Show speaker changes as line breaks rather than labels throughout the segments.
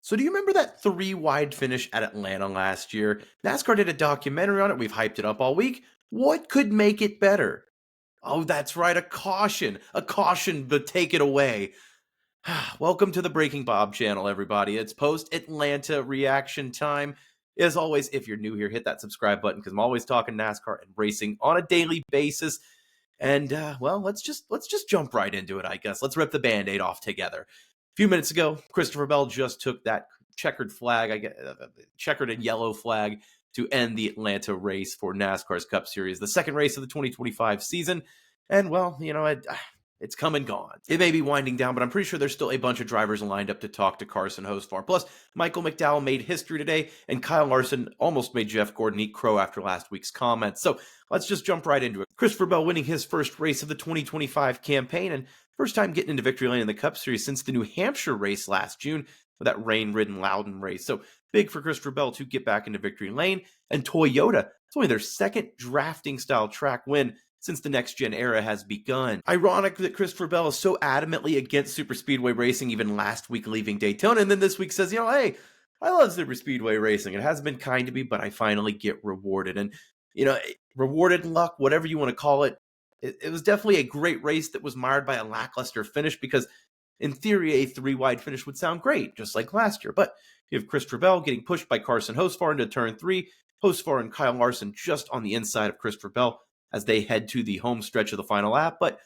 So do you remember that 3-wide finish at Atlanta last year? NASCAR did a documentary on it. We've hyped it up all week. What could make it better? Oh, that's right, a caution. A caution, but take it away. Welcome to the Breaking Bob channel, everybody. It's post-Atlanta reaction time. As always, if you're new here, hit that subscribe button because I'm always talking NASCAR and racing on a daily basis. And well, let's just jump right into it, I guess. Let's rip the Band-Aid off together. A few minutes ago, Christopher Bell just took that checkered flag, checkered and yellow flag, to end the Atlanta race for NASCAR's Cup Series, the second race of the 2025 season. And well, it's come and gone. It may be winding down, but I'm pretty sure there's still a bunch of drivers lined up to talk to Carson Hocevar. Plus, Michael McDowell made history today, and Kyle Larson almost made Jeff Gordon eat crow after last week's comments. So let's just jump right into it. Christopher Bell winning his first race of the 2025 campaign, and first time getting into victory lane in the Cup Series since the New Hampshire race last June with that rain-ridden Loudon race. So big for Christopher Bell to get back into victory lane. And Toyota, it's only their second drafting-style track win since the next-gen era has begun. Ironic that Christopher Bell is so adamantly against superspeedway racing, even last week leaving Daytona, and then this week says, hey, I love superspeedway racing. It hasn't been kind to me, but I finally get rewarded. And, rewarded luck, whatever you want to call it. It was definitely a great race that was marred by a lackluster finish because, in theory, a 3-wide finish would sound great, just like last year. But you have Christopher Bell getting pushed by Carson Hocevar into turn 3, Hocevar and Kyle Larson just on the inside of Christopher Bell as they head to the home stretch of the final lap. But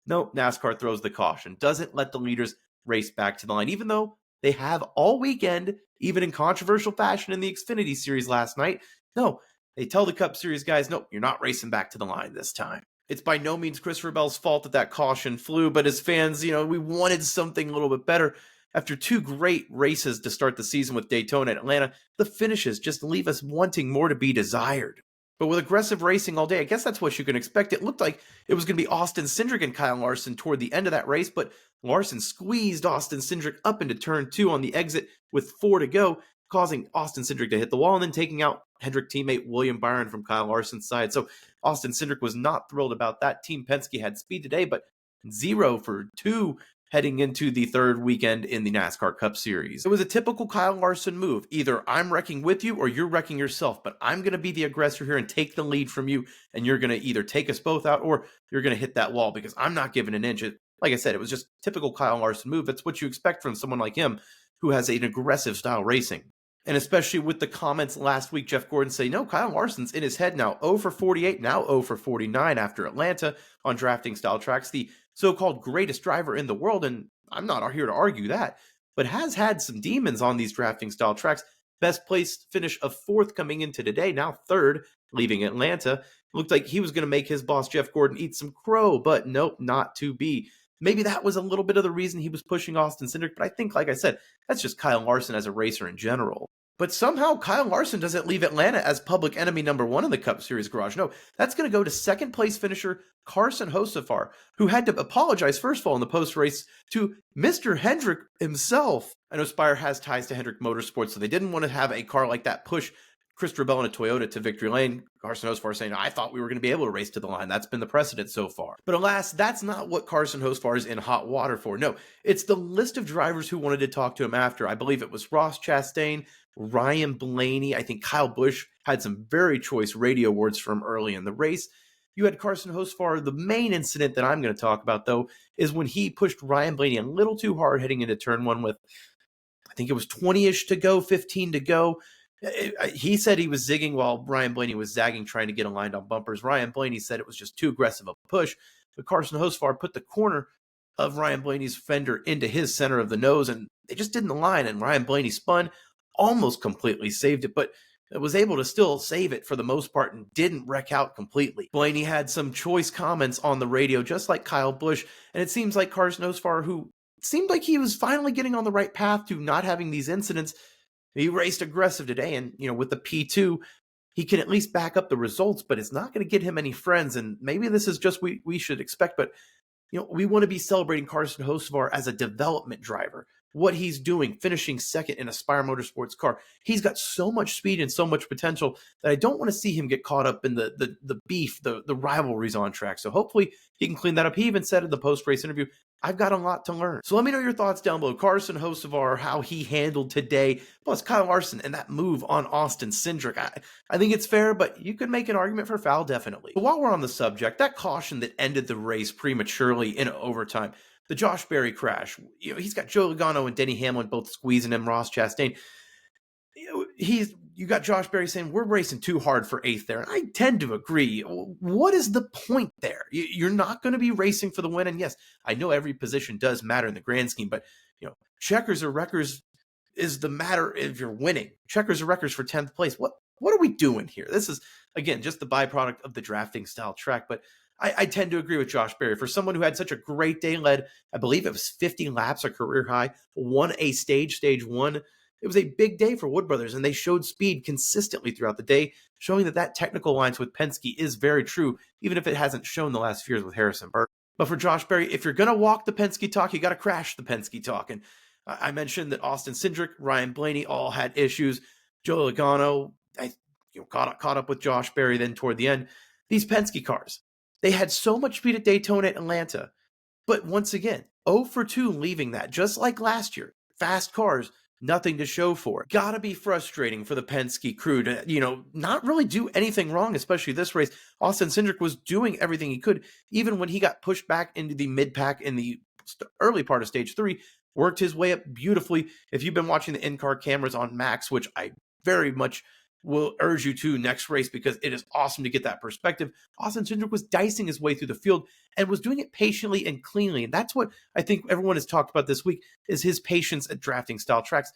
no, NASCAR throws the caution, doesn't let the leaders race back to the line, even though they have all weekend, even in controversial fashion in the Xfinity Series last night. No, they tell the Cup Series guys, no, you're not racing back to the line this time. It's by no means Christopher Bell's fault that caution flew, but as fans, we wanted something a little bit better. After 2 great races to start the season with Daytona and Atlanta, the finishes just leave us wanting more to be desired. But with aggressive racing all day, I guess that's what you can expect. It looked like it was going to be Austin Cindric and Kyle Larson toward the end of that race, but Larson squeezed Austin Cindric up into turn 2 on the exit with 4 to go, causing Austin Cindric to hit the wall and then taking out Hendrick teammate William Byron from Kyle Larson's side. So Austin Cindric was not thrilled about that. Team Penske had speed today, but 0 for 2 heading into the third weekend in the NASCAR Cup Series. It was a typical Kyle Larson move. Either I'm wrecking with you or you're wrecking yourself, but I'm going to be the aggressor here and take the lead from you, and you're going to either take us both out or you're going to hit that wall because I'm not giving an inch. Like I said, it was just typical Kyle Larson move. That's what you expect from someone like him who has an aggressive style racing. And especially with the comments last week, Jeff Gordon say, no, Kyle Larson's in his head now, 0 for 48, now 0 for 49 after Atlanta on drafting style tracks, the so-called greatest driver in the world, and I'm not here to argue that, but has had some demons on these drafting style tracks. Best place finish of 4th coming into today, now 3rd, leaving Atlanta. It looked like he was going to make his boss, Jeff Gordon, eat some crow, but nope, not to be. Maybe that was a little bit of the reason he was pushing Austin Cindric, but I think, like I said, that's just Kyle Larson as a racer in general. But somehow Kyle Larson doesn't leave Atlanta as public enemy number 1 in the Cup Series garage. No, that's going to go to 2nd place finisher Carson Hocevar, who had to apologize, first of all, in the post-race to Mr. Hendrick himself. I know Spire has ties to Hendrick Motorsports, so they didn't want to have a car like that push Christopher Bell in a Toyota to victory lane. Carson Hocevar saying, I thought we were going to be able to race to the line. That's been the precedent so far. But alas, that's not what Carson Hocevar is in hot water for. No, it's the list of drivers who wanted to talk to him after. I believe it was Ross Chastain, Ryan Blaney. I think Kyle Busch had some very choice radio words from early in the race. You had Carson Hocevar. The main incident that I'm going to talk about, though, is when he pushed Ryan Blaney a little too hard heading into turn 1 with, I think it was 20-ish to go, 15 to go. He said he was zigging while Ryan Blaney was zagging, trying to get aligned on bumpers. Ryan Blaney said it was just too aggressive of a push, but Carson Hocevar put the corner of Ryan Blaney's fender into his center of the nose, and they just didn't align, and Ryan Blaney spun, almost completely saved it, but was able to still save it for the most part and didn't wreck out completely. Blaney had some choice comments on the radio, just like Kyle Busch, and it seems like Carson Hocevar, who seemed like he was finally getting on the right path to not having these incidents, he raced aggressive today, and, with the P2, he can at least back up the results, but it's not going to get him any friends, and maybe this is just we should expect, but, we want to be celebrating Carson Hocevar as a development driver, what he's doing, finishing second in a Spire Motorsports car. He's got so much speed and so much potential that I don't want to see him get caught up in the beef, the rivalries on track. So hopefully he can clean that up. He even said in the post-race interview, I've got a lot to learn. So let me know your thoughts down below. Carson Hocevar, how he handled today, plus Kyle Larson and that move on Austin Cindric. I think it's fair, but you could make an argument for foul, definitely. But while we're on the subject, that caution that ended the race prematurely in overtime, the Josh Berry crash, he's got Joe Logano and Denny Hamlin both squeezing him, Ross Chastain. You got Josh Berry saying, we're racing too hard for 8th there. And I tend to agree. What is the point there? You're not going to be racing for the win. And yes, I know every position does matter in the grand scheme, but checkers or wreckers is the matter if you're winning. Checkers or wreckers for 10th place. What are we doing here? This is, again, just the byproduct of the drafting style track. But I tend to agree with Josh Berry. For someone who had such a great day, led, I believe it was 50 laps, a career high, won a stage 1. It was a big day for Wood Brothers, and they showed speed consistently throughout the day, showing that technical alliance with Penske is very true, even if it hasn't shown the last few years with Harrison Burton. But for Josh Berry, if you're going to walk the Penske talk, you got to crash the Penske talk. And I mentioned that Austin Cindric, Ryan Blaney all had issues. Joe Logano caught up with Josh Berry then toward the end. These Penske cars, they had so much speed at Daytona and Atlanta. But once again, 0 for 2 leaving that, just like last year. Fast cars, nothing to show for it. Gotta be frustrating for the Penske crew to, not really do anything wrong, especially this race. Austin Cindric was doing everything he could, even when he got pushed back into the mid-pack in the early part of stage 3, worked his way up beautifully. If you've been watching the in-car cameras on Max, which I very much will urge you to next race because it is awesome to get that perspective, Austin Cindric was dicing his way through the field and was doing it patiently and cleanly. And that's what I think everyone has talked about this week, is his patience at drafting style tracks.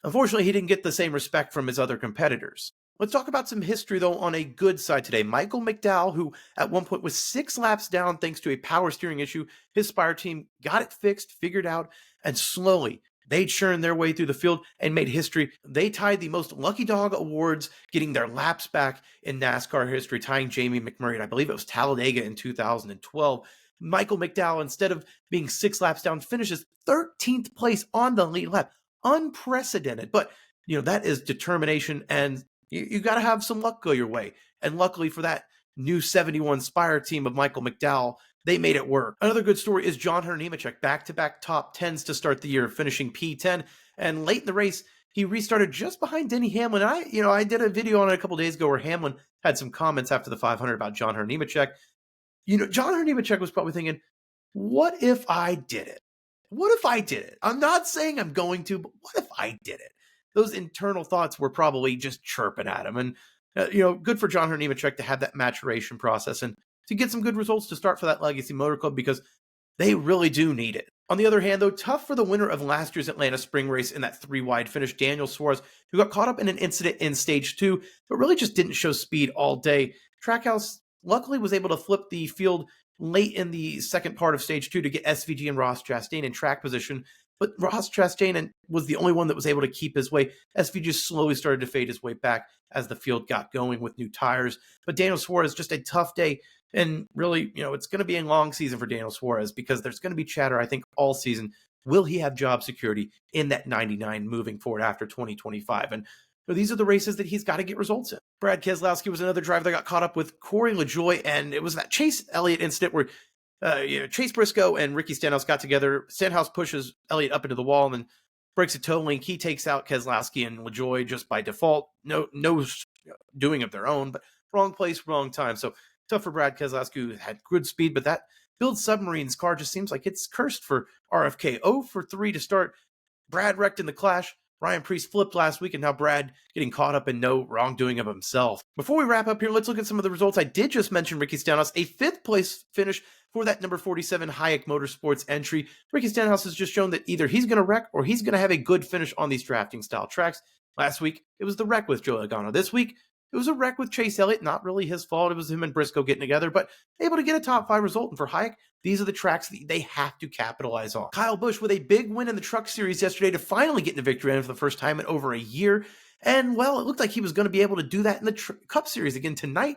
Unfortunately, he didn't get the same respect from his other competitors. Let's talk about some history, though, on a good side today. Michael McDowell, who at one point was 6 laps down thanks to a power steering issue, his Spire team got it fixed, figured out, and slowly they churned their way through the field and made history. They tied the most lucky dog awards, getting their laps back in NASCAR history, tying Jamie McMurray, and I believe it was Talladega in 2012. Michael McDowell, instead of being 6 laps down, finishes 13th place on the lead lap. Unprecedented. But, that is determination, and you got to have some luck go your way. And luckily for that new 71 Spire team of Michael McDowell, they made it work. Another good story is John Hunter Nemechek, back-to-back top 10s to start the year, finishing P10. And late in the race, he restarted just behind Denny Hamlin. And I did a video on it a couple days ago where Hamlin had some comments after the 500 about John Hunter Nemechek. John Hunter Nemechek was probably thinking, what if I did it? What if I did it? I'm not saying I'm going to, but what if I did it? Those internal thoughts were probably just chirping at him. And, good for John Hunter Nemechek to have that maturation process and to get some good results to start for that Legacy Motor Club, because they really do need it. On the other hand, though, tough for the winner of last year's Atlanta spring race in that 3-wide finish, Daniel Suarez, who got caught up in an incident in stage 2, but really just didn't show speed all day. Trackhouse luckily was able to flip the field late in the second part of stage 2 to get SVG and Ross Chastain in track position, but Ross Chastain was the only one that was able to keep his way. SVG slowly started to fade his way back as the field got going with new tires. But Daniel Suarez, just a tough day. And really, it's going to be a long season for Daniel Suarez, because there's going to be chatter, I think, all season. Will he have job security in that 99 moving forward after 2025? And these are the races that he's got to get results in. Brad Keselowski was another driver that got caught up with Corey LaJoie, and it was that Chase Elliott incident where Chase Briscoe and Ricky Stenhouse got together. Stenhouse pushes Elliott up into the wall and then breaks a toe link. He takes out Keselowski and LaJoie just by default. No doing of their own, but wrong place, wrong time. So tough for Brad Keselowski, who had good speed, but that Build Submarine's car just seems like it's cursed for RFK. 0 for 3 to start. Brad wrecked in the clash. Ryan Preece flipped last week, and now Brad getting caught up in no wrongdoing of himself. Before we wrap up here, let's look at some of the results. I did just mention Ricky Stenhouse, a 5th place finish for that number 47 Hayek Motorsports entry. Ricky Stenhouse has just shown that either he's going to wreck or he's going to have a good finish on these drafting style tracks. Last week, it was the wreck with Joe Logano. This week, it was a wreck with Chase Elliott. Not really his fault. It was him and Briscoe getting together, but able to get a top 5 result. And for Hayek, these are the tracks that they have to capitalize on. Kyle Busch with a big win in the Truck Series yesterday to finally get into victory lane for the first time in over a year. And, well, it looked like he was going to be able to do that in the Cup Series again tonight.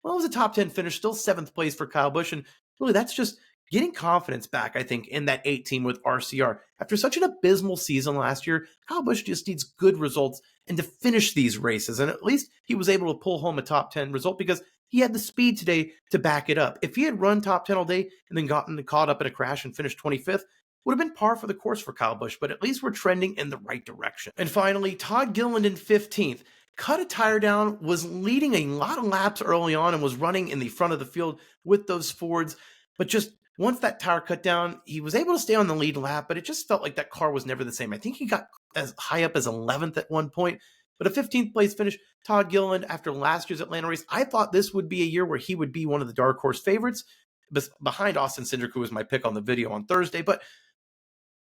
Well, it was a top 10 finish, still 7th place for Kyle Busch. And really, that's just getting confidence back, I think, in that 8 team with RCR. After such an abysmal season last year, Kyle Busch just needs good results and to finish these races. And at least he was able to pull home a top 10 result because he had the speed today to back it up. If he had run top 10 all day and then gotten caught up in a crash and finished 25th, would have been par for the course for Kyle Busch, but at least we're trending in the right direction. And finally, Todd Gilliland in 15th. Cut a tire down, was leading a lot of laps early on and was running in the front of the field with those Fords, but just once that tire cut down, he was able to stay on the lead lap, but it just felt like that car was never the same. I think he got as high up as 11th at one point, but a 15th place finish. Todd Gilliland, after last year's Atlanta race, I thought this would be a year where he would be one of the dark horse favorites behind Austin Cindric, who was my pick on the video on Thursday, but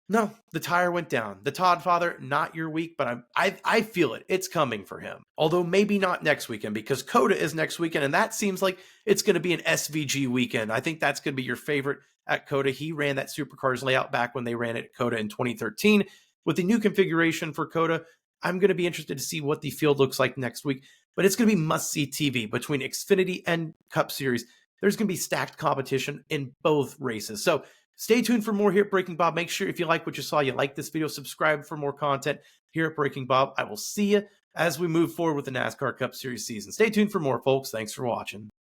no, the tire went down. The Todd father, not your week, but I feel it. It's coming for him. Although maybe not next weekend because COTA is next weekend, and that seems like it's going to be an SVG weekend. I think that's going to be your favorite at COTA. He ran that Supercars layout back when they ran it at COTA in 2013. With the new configuration for COTA, I'm going to be interested to see what the field looks like next week, but it's going to be must-see TV between Xfinity and Cup Series. There's going to be stacked competition in both races. So stay tuned for more here at Breaking Bob. Make sure if you like what you saw, you like this video, subscribe for more content here at Breaking Bob. I will see you as we move forward with the NASCAR Cup Series season. Stay tuned for more, folks. Thanks for watching.